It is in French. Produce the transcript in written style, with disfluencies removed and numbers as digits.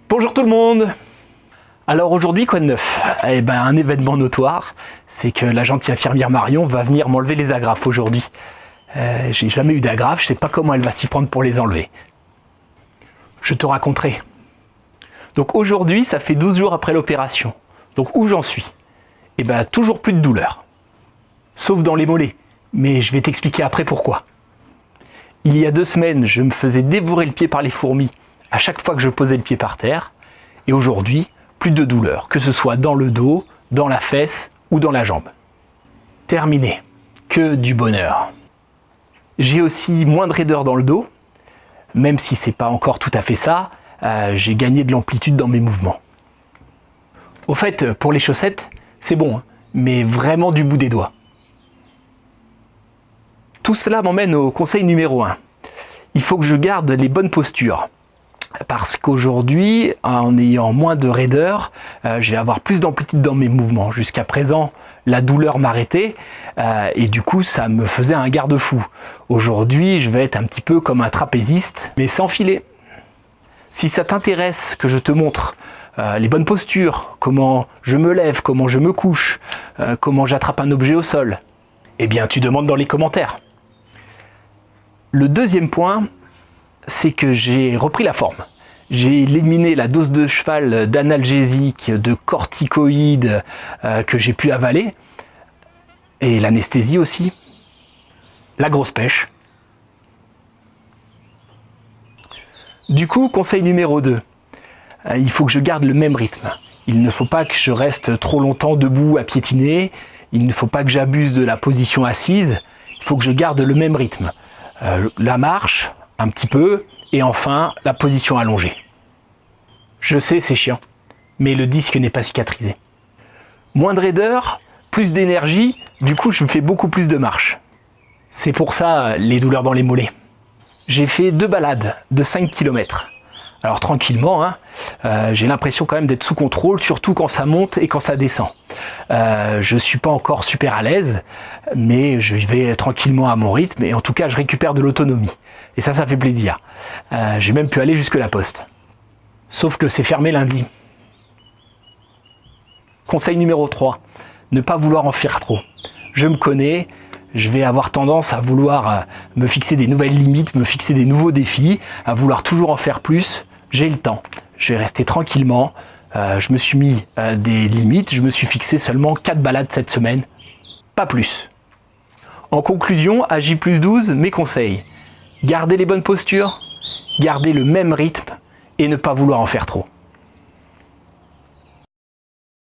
Bonjour tout le monde. Alors aujourd'hui, quoi de neuf? Eh ben, un événement notoire, c'est que la gentille infirmière Marion va venir m'enlever les agrafes aujourd'hui. J'ai jamais eu d'agrafes, je sais pas comment elle va s'y prendre pour les enlever. Je te raconterai. Donc aujourd'hui, ça fait 12 jours après l'opération. Donc où j'en suis? Eh ben, toujours plus de douleur. Sauf dans les mollets, mais je vais t'expliquer après pourquoi. Il y a 2 semaines, je me faisais dévorer le pied par les fourmis à chaque fois que je posais le pied par terre. Et aujourd'hui, plus de douleur, que ce soit dans le dos, dans la fesse ou dans la jambe. Terminé. Que du bonheur. J'ai aussi moins de raideur dans le dos, même si c'est pas encore tout à fait ça, j'ai gagné de l'amplitude dans mes mouvements. Au fait, pour les chaussettes, c'est bon, hein, mais vraiment du bout des doigts. Tout cela m'emmène au conseil numéro 1. Il faut que je garde les bonnes postures. Parce qu'aujourd'hui, en ayant moins de raideur, je vais avoir plus d'amplitude dans mes mouvements. Jusqu'à présent, la douleur m'arrêtait et du coup, ça me faisait un garde-fou. Aujourd'hui, je vais être un petit peu comme un trapéziste, mais sans filet. Si ça t'intéresse que je te montre les bonnes postures, comment je me lève, comment je me couche, comment j'attrape un objet au sol, eh bien, tu demandes dans les commentaires. Le deuxième point, c'est que j'ai repris la forme. J'ai éliminé la dose de cheval d'analgésiques, de corticoïdes que j'ai pu avaler, et l'anesthésie aussi, la grosse pêche. Du coup, conseil numéro 2, il faut que je garde le même rythme. Il ne faut pas que je reste trop longtemps debout à piétiner, il ne faut pas que j'abuse de la position assise, il faut que je garde le même rythme. La marche, un petit peu, et enfin la position allongée. Je sais, c'est chiant, mais le disque n'est pas cicatrisé. Moins de raideur, plus d'énergie, du coup je fais beaucoup plus de marche. C'est pour ça les douleurs dans les mollets. J'ai fait 2 balades de 5 km. Alors tranquillement, hein, j'ai l'impression quand même d'être sous contrôle, surtout quand ça monte et quand ça descend. Je suis pas encore super à l'aise, mais je vais tranquillement à mon rythme et en tout cas je récupère de l'autonomie. Et ça fait plaisir. J'ai même pu aller jusque la poste. Sauf que c'est fermé lundi. Conseil numéro 3, ne pas vouloir en faire trop. Je me connais, je vais avoir tendance à vouloir me fixer des nouvelles limites, me fixer des nouveaux défis, à vouloir toujours en faire plus. J'ai le temps, je vais rester tranquillement. Je me suis mis des limites, je me suis fixé seulement 4 balades cette semaine, pas plus. En conclusion, à J+12, mes conseils. Gardez les bonnes postures, gardez le même rythme et ne pas vouloir en faire trop.